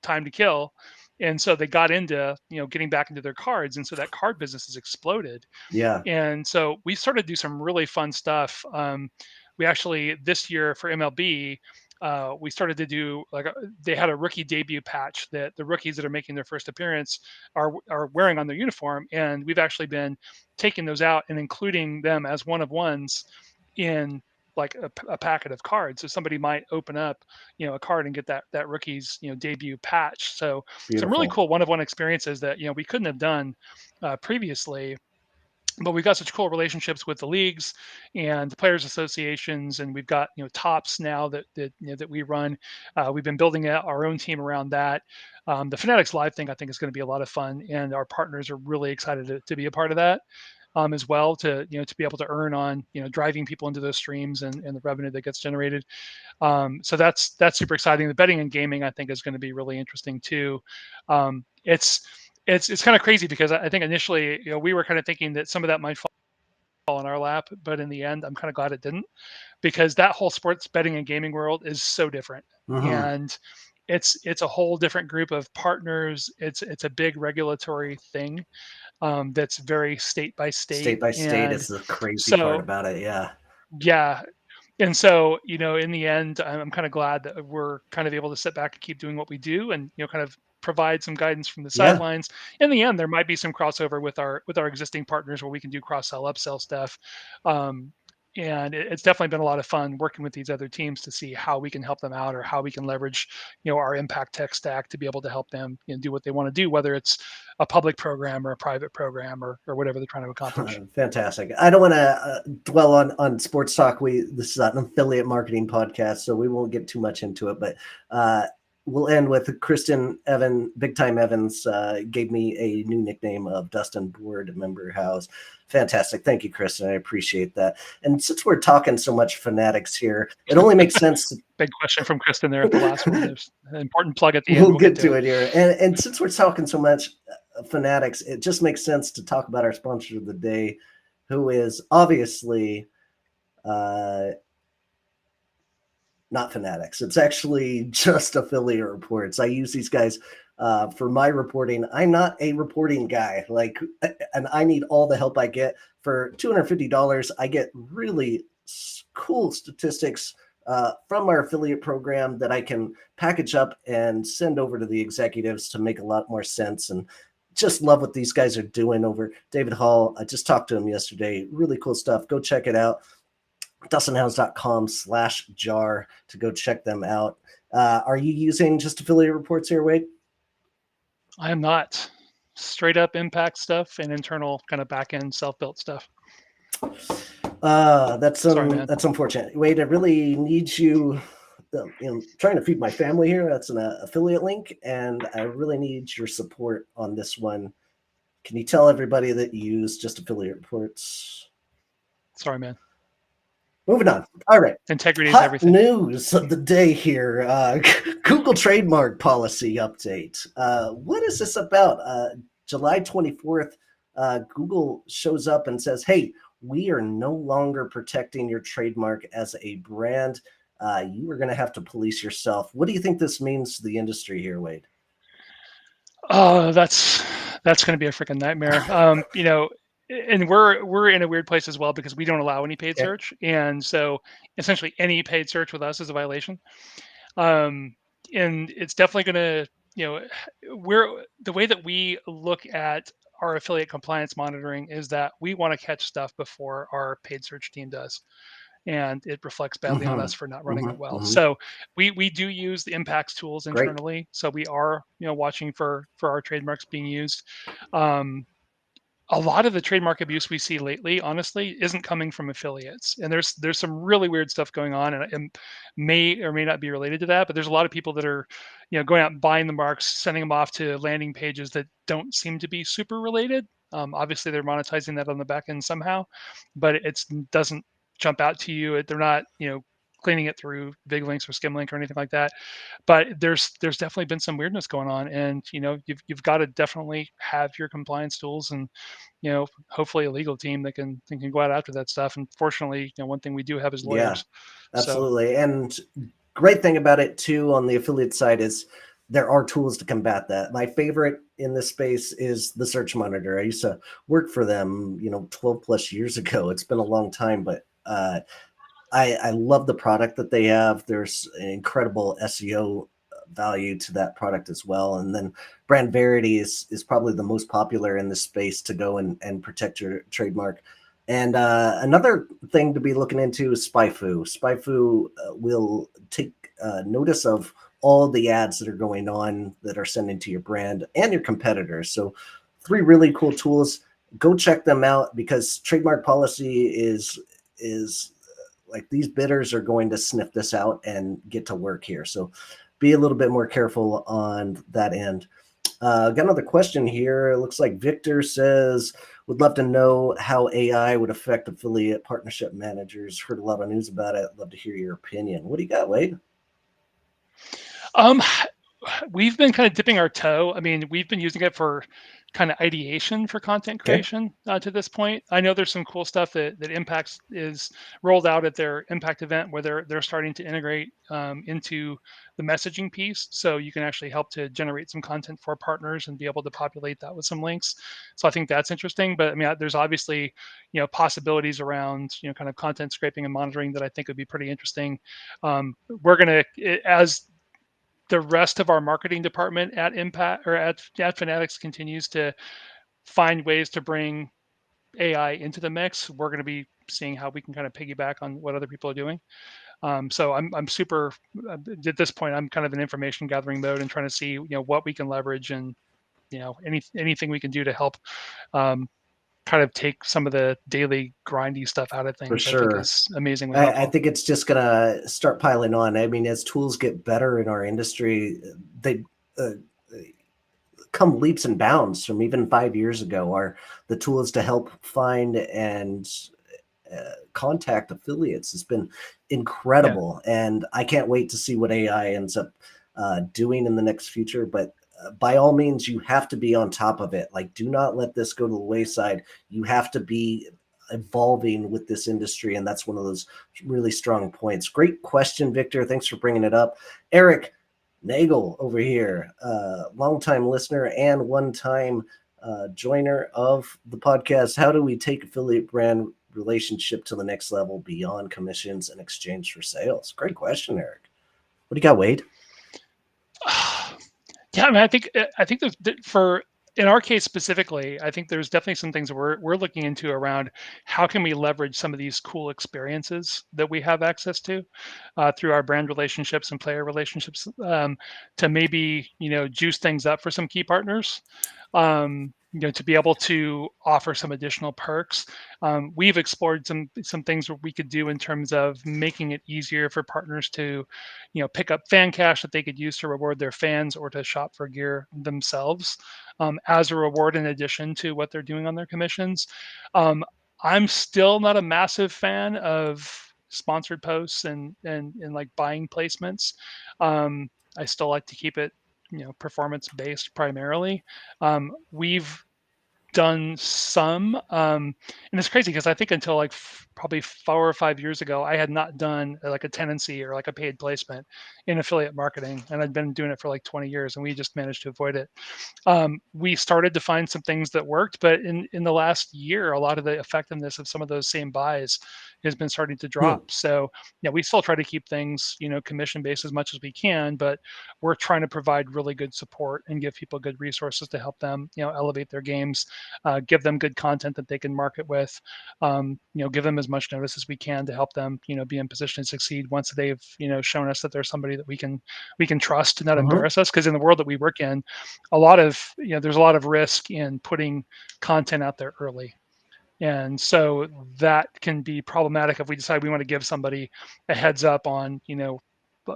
[SPEAKER 2] time to kill, and so they got into getting back into their cards, and so that card business has exploded.
[SPEAKER 1] Yeah.
[SPEAKER 2] And so we started to do some really fun stuff. We actually, this year for MLB, we started to do they had a rookie debut patch that the rookies that are making their first appearance are wearing on their uniform, and we've actually been taking those out and including them as one of ones in like a packet of cards. So somebody might open up a card and get that rookie's debut patch. So some really
[SPEAKER 1] Beautiful.
[SPEAKER 2] cool one of one experiences that we couldn't have done previously, but we've got such cool relationships with the leagues and the players associations, and we've got Tops now that we run. We've been building out our own team around that. The Fanatics Live thing I think is going to be a lot of fun, and our partners are really excited to be a part of that, as well, to to be able to earn on driving people into those streams and the revenue that gets generated. So that's super exciting. The betting and gaming I think is going to be really interesting too. It's kind of crazy because I think initially we were kind of thinking that some of that might fall in our lap, but in the end I'm kind of glad it didn't, because that whole sports betting and gaming world is so different.
[SPEAKER 1] Mm-hmm.
[SPEAKER 2] And it's a whole different group of partners. It's a big regulatory thing, that's very state by
[SPEAKER 1] State
[SPEAKER 2] state.
[SPEAKER 1] by state
[SPEAKER 2] And
[SPEAKER 1] is the crazy part
[SPEAKER 2] so
[SPEAKER 1] about it. Yeah.
[SPEAKER 2] yeah, and so in the end I'm kind of glad that we're kind of able to sit back and keep doing what we do, and kind of provide some guidance from the
[SPEAKER 1] Yeah.
[SPEAKER 2] sidelines. In the end there might be some crossover with our existing partners where we can do cross sell upsell stuff. um, and it's definitely been a lot of fun working with these other teams to see how we can help them out, or how we can leverage our impact tech stack to be able to help them do what they want to do, whether it's a public program or a private program, or whatever they're trying to accomplish.
[SPEAKER 1] Fantastic. I don't want to dwell on sports talk. This is an affiliate marketing podcast, so we won't get too much into it. But we'll end with Kristen Evan, Big Time Evans, gave me a new nickname of Dustin Board Member House. Fantastic. Thank you, Kristen. I appreciate that. And since we're talking so much Fanatics here, it only makes sense to
[SPEAKER 2] Big question from Kristen there at the last one. There's an important plug at the end.
[SPEAKER 1] we'll get to it here. And since we're talking so much Fanatics, it just makes sense to talk about our sponsor of the day, who is obviously not Fanatics. It's actually just Affiliate Reports. I use these guys for my reporting. I'm not a reporting guy, and I need all the help I get. For $250, I get really cool statistics from our affiliate program that I can package up and send over to the executives to make a lot more sense. And just love what these guys are doing over David Hall. I just talked to him yesterday. Really cool stuff. Go check it out. DustinHounds.com/jar to go check them out. Are you using just affiliate reports here, Wade?
[SPEAKER 2] I am not. Straight up impact stuff and internal kind of back end self built stuff.
[SPEAKER 1] That's
[SPEAKER 2] Sorry, man.
[SPEAKER 1] that's unfortunate. Wade, I really need you trying to feed my family here. That's an affiliate link, and I really need your support on this one. Can you tell everybody that you use just affiliate reports?
[SPEAKER 2] Sorry, man.
[SPEAKER 1] Moving on. All right.
[SPEAKER 2] Integrity is
[SPEAKER 1] Hot
[SPEAKER 2] everything.
[SPEAKER 1] news of the day here. Google trademark policy update. What is this about? July 24th, Google shows up and says, hey, we are no longer protecting your trademark as a brand. You are going to have to police yourself. What do you think this means to the industry here, Wade?
[SPEAKER 2] Oh, that's going to be a freaking nightmare. And we're in a weird place as well because we don't allow any paid
[SPEAKER 1] Okay.
[SPEAKER 2] search, and so essentially any paid search with us is a violation. Um, and it's definitely going to, we're the way that we look at our affiliate compliance monitoring is that we want to catch stuff before our paid search team does, and it reflects badly on
[SPEAKER 1] Mm-hmm.
[SPEAKER 2] us for not running it
[SPEAKER 1] Mm-hmm.
[SPEAKER 2] well.
[SPEAKER 1] Mm-hmm.
[SPEAKER 2] So we do use the impacts tools
[SPEAKER 1] Great.
[SPEAKER 2] internally. So we are watching for our trademarks being used. Um, a lot of the trademark abuse we see lately, honestly, isn't coming from affiliates, and there's some really weird stuff going on, and may or may not be related to that. But there's a lot of people that are, going out and buying the marks, sending them off to landing pages that don't seem to be super related. Obviously, they're monetizing that on the back end somehow, but it doesn't jump out to you. They're not, cleaning it through big links or skim link or anything like that. But there's definitely been some weirdness going on, and you've got to definitely have your compliance tools, and hopefully a legal team that can go out after that stuff. And fortunately, one thing we do have is
[SPEAKER 1] Yeah,
[SPEAKER 2] lawyers. So
[SPEAKER 1] absolutely. And great thing about it too on the affiliate side is there are tools to combat that. My favorite in this space is the Search Monitor. I used to work for them, 12 plus years ago. It's been a long time, but I love the product that they have. There's an incredible SEO value to that product as well. And then Brand Verity is probably the most popular in this space to go and protect your trademark. And another thing to be looking into is SpyFu. SpyFu will take notice of all the ads that are going on that are sending to your brand and your competitors. So 3 really cool tools. Go check them out because trademark policy is like these bidders are going to sniff this out and get to work here. So be a little bit more careful on that end. Got another question here. It looks like Victor says, would love to know how AI would affect affiliate partnership managers. Heard a lot of news about it. Love to hear your opinion. What do you got, Wade?
[SPEAKER 2] um, we've been kind of dipping our toe. I mean, we've been using it for kind of ideation for content
[SPEAKER 1] Okay.
[SPEAKER 2] creation to this point. I know there's some cool stuff that Impacts is rolled out at their Impact event where they're starting to integrate into the messaging piece, so you can actually help to generate some content for partners and be able to populate that with some links. So I think that's interesting. But I mean, there's obviously possibilities around kind of content scraping and monitoring that I think would be pretty interesting. We're gonna as the rest of our marketing department at Impact or at Fanatics continues to find ways to bring AI into the mix, we're going to be seeing how we can kind of piggyback on what other people are doing. So I'm super at this point. I'm kind of in information gathering mode and trying to see what we can leverage and anything we can do to help um, kind of take some of the daily grindy stuff out of
[SPEAKER 1] For
[SPEAKER 2] things. I think
[SPEAKER 1] sure.
[SPEAKER 2] is amazingly
[SPEAKER 1] I
[SPEAKER 2] helpful.
[SPEAKER 1] think it's just gonna start piling on. I mean, as tools get better in our industry, they uh, come leaps and bounds from even 5 years ago. Are the tools to help find and contact affiliates has been
[SPEAKER 2] Yeah.
[SPEAKER 1] incredible, and I can't wait to see what AI ends up doing in the next future. But by all means, you have to be on top of it. Like, do not let this go to the wayside. You have to be evolving with this industry, and that's one of those really strong points. Great question, Victor. Thanks for bringing it up. Eric Nagel over here, longtime listener and one-time joiner of the podcast. How do we take affiliate brand relationship to the next level beyond commissions and exchange for sales? Great question, Eric. What do you got, Wade?
[SPEAKER 2] Yeah, I mean, I think there's for in our case specifically, I think there's definitely some things that we're looking into around how can we leverage some of these cool experiences that we have access to through our brand relationships and player relationships to maybe juice things up for some key partners. to be able to offer some additional perks. We've explored some things where we could do in terms of making it easier for partners to, pick up fan cash that they could use to reward their fans or to shop for gear themselves as a reward in addition to what they're doing on their commissions. I'm still not a massive fan of sponsored posts and like buying placements. I still like to keep it performance based primarily. We've done some, and it's crazy because I think until like probably 4 or 5 years ago, I had not done like a tenancy or like a paid placement in affiliate marketing, and I'd been doing it for like 20 years, and we just managed to avoid it. We started to find some things that worked, but in the last year, a lot of the effectiveness of some of those same buys has been starting to
[SPEAKER 1] Hmm.
[SPEAKER 2] drop. So yeah, we still try to keep things commission based as much as we can, but we're trying to provide really good support and give people good resources to help them elevate their games, give them good content that they can market with, give them as much notice as we can to help them be in position to succeed once they've shown us that there's somebody that we can trust and not
[SPEAKER 1] Mhm.
[SPEAKER 2] embarrass us, because in the world that we work in, a lot of there's a lot of risk in putting content out there early, and so that can be problematic if we decide we want to give somebody a heads up on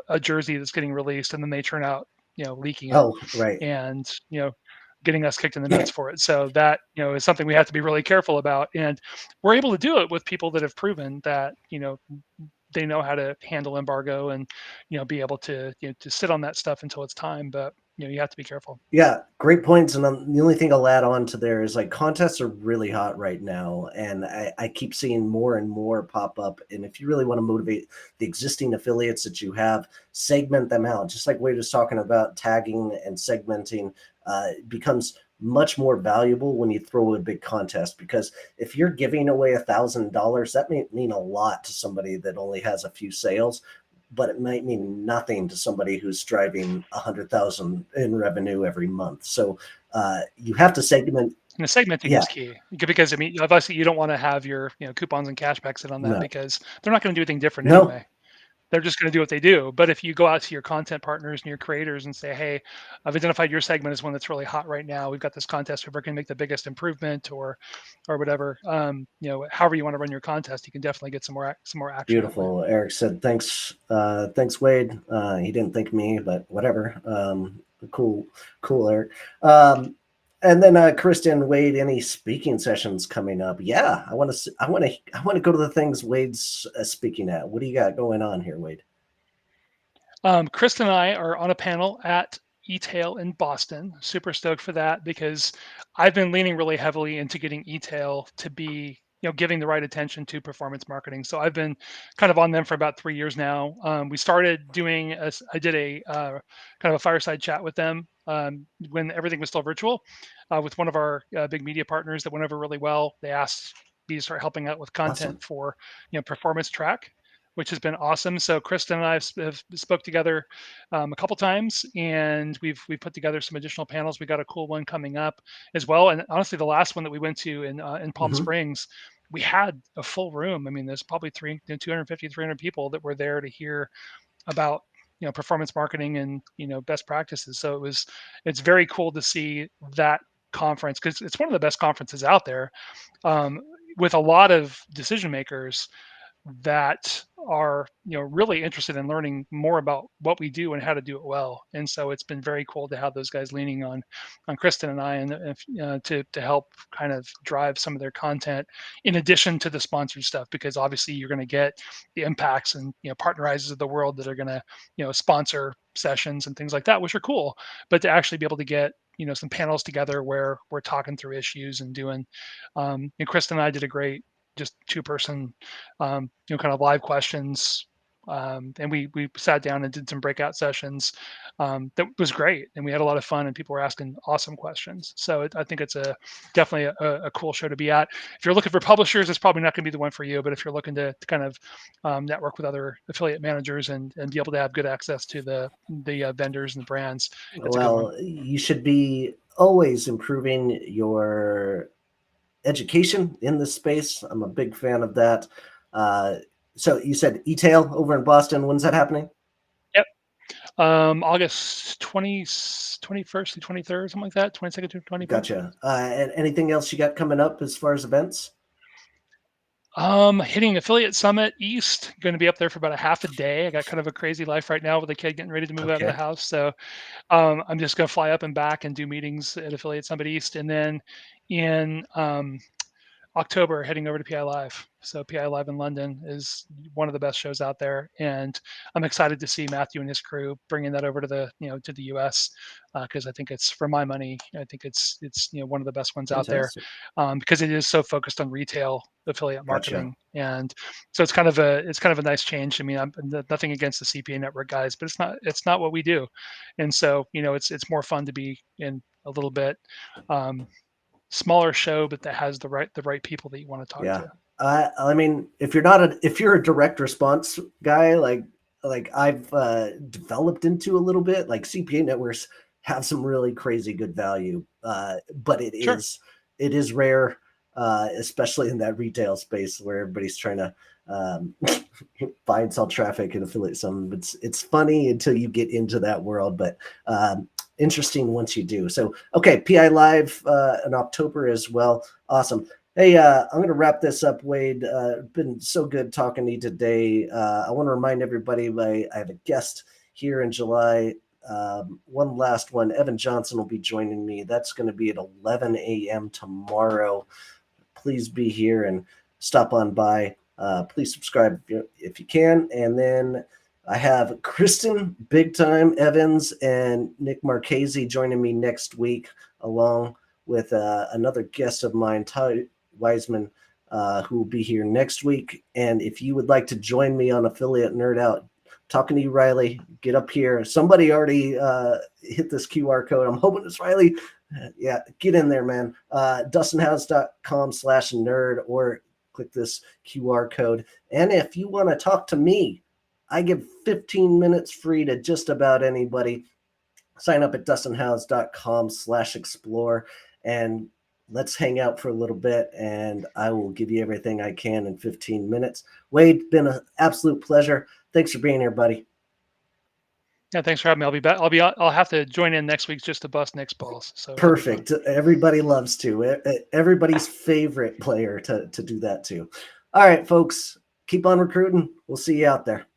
[SPEAKER 2] a jersey that's getting released, and then they turn out leaking it,
[SPEAKER 1] Oh, right.
[SPEAKER 2] and getting us kicked in the nuts for it. So that is something we have to be really careful about, and we're able to do it with people that have proven that they know how to handle embargo and be able to to sit on that stuff until it's time. But you have to be careful.
[SPEAKER 1] Yeah, great points. And the only thing I'll add on to there is like contests are really hot right now. And I keep seeing more and more pop up. And if you really want to motivate the existing affiliates that you have, segment them out. Just like we were just talking about tagging and segmenting becomes much more valuable when you throw a big contest, because if you're giving away $1,000, that may mean a lot to somebody that only has a few sales, but it might mean nothing to somebody who's driving 100,000 in revenue every month. So you have to segment.
[SPEAKER 2] And the segmenting
[SPEAKER 1] Yeah,
[SPEAKER 2] is key, because I mean, obviously, you don't want to have your coupons and cashback sit on that,
[SPEAKER 1] no,
[SPEAKER 2] because they're not going to do anything different
[SPEAKER 1] no,
[SPEAKER 2] anyway. They're just going to do what they do. But if you go out to your content partners and your creators and say, "Hey, I've identified your segment as one that's really hot right now. We've got this contest where we're going to make the biggest improvement," or whatever. However you want to run your contest, you can definitely get some more action that way.
[SPEAKER 1] beautiful. Eric said, "Thanks, thanks, Wade." He didn't thank me, but whatever. Cool, cool, Eric. And then Kristen, Wade, any speaking sessions coming up? Yeah, I want to go to the things Wade's speaking at. What do you got going on here, Wade?
[SPEAKER 2] Kristen and I are on a panel at eTail in Boston. Super stoked for that, because I've been leaning really heavily into getting eTail to be, giving the right attention to performance marketing. So I've been kind of on them for about 3 years now. We started doing, I did a kind of a fireside chat with them when everything was still virtual, with one of our big media partners that went over really well. They asked me to start helping out with
[SPEAKER 1] Awesome.
[SPEAKER 2] content for, performance track, which has been awesome. So Kristen and I have spoke together a couple times, and we've put together some additional panels. We got a cool one coming up as well. And honestly, the last one that we went to in Palm
[SPEAKER 1] Hmm.
[SPEAKER 2] Springs, we had a full room. I mean, there's probably 250, 300 people that were there to hear about performance marketing and best practices. So it's very cool to see that conference, because it's one of the best conferences out there, um, with a lot of decision makers that are really interested in learning more about what we do and how to do it well. And so it's been very cool to have those guys leaning on Kristen and I, and to help kind of drive some of their content in addition to the sponsored stuff, because obviously you're going to get the impacts and partnerizers of the world that are going to sponsor sessions and things like that, which are cool. But to actually be able to get some panels together where we're talking through issues and doing, and Kristen and I did a great just two-person kind of live questions, and we sat down and did some breakout sessions. That was great, and we had a lot of fun, and people were asking awesome questions. So I think it's definitely a cool show to be at. If you're looking for publishers, it's probably not going to be the one for you, but if you're looking to kind of network with other affiliate managers and be able to have good access to the vendors and the brands, it's a good one.
[SPEAKER 1] Well, you should be always improving your education in this space. I'm a big fan of that. Uh, so you said eTail over in Boston. When's that happening?
[SPEAKER 2] Yep. August 21st to 23rd, something like that, 22nd to 25th.
[SPEAKER 1] Gotcha. And anything else you got coming up as far as events?
[SPEAKER 2] Hitting Affiliate Summit East, going to be up there for about a half a day. I got kind of a crazy life right now with a kid getting ready to move out of the
[SPEAKER 1] Okay.
[SPEAKER 2] house. So I'm just going to fly up and back and do meetings at Affiliate Summit East. And then in October, heading over to PI Live. So PI Live in London is one of the best shows out there, and I'm excited to see Matthew and his crew bringing that over to the to the US, because I think it's, for my money, I think it's one of the best ones out there,
[SPEAKER 1] Fantastic.
[SPEAKER 2] because it is so focused on retail affiliate
[SPEAKER 1] Gotcha.
[SPEAKER 2] marketing, and so it's kind of a nice change. I mean, I'm nothing against the CPA network guys, but it's not what we do, and so it's more fun to be in a little bit smaller show, but that has the right people that you want to talk
[SPEAKER 1] Yeah.
[SPEAKER 2] to.
[SPEAKER 1] I mean, if you're a direct response guy, like I've developed into a little bit, like CPA networks have some really crazy good value, but
[SPEAKER 2] Sure.
[SPEAKER 1] it is rare, especially in that retail space where everybody's trying to buy and sell traffic and affiliate some. It's funny until you get into that world, but interesting once you do. So okay, PI Live in October as well. Awesome. Hey, I'm going to wrap this up, Wade. Been so good talking to you today. I want to remind everybody I have a guest here in July. One last one. Evan Johnson will be joining me. That's going to be at 11 a.m. tomorrow. Please be here and stop on by. Please subscribe if you can. And then I have Kristen Big Time Evans and Nick Marchese joining me next week, along with another guest of mine, Ty Wiseman, who will be here next week. And if you would like to join me on Affiliate Nerd Out, talking to you, Riley, get up here. Somebody already hit this QR code. I'm hoping it's Riley. Yeah, get in there, man. DustinHouse.com/nerd, or click this QR code. And if you want to talk to me, I give 15 minutes free to just about anybody. Sign up at DustinHouse.com/explore and let's hang out for a little bit, and I will give you everything I can in 15 minutes. Wade, been an absolute pleasure. Thanks for being here, buddy.
[SPEAKER 2] Yeah, thanks for having me. I'll be back. I'll have to join in next week just to bust Nick's balls. So that'll be fun.
[SPEAKER 1] Perfect. Everybody loves to. Everybody's favorite player to do that too. All right, folks, keep on recruiting. We'll see you out there.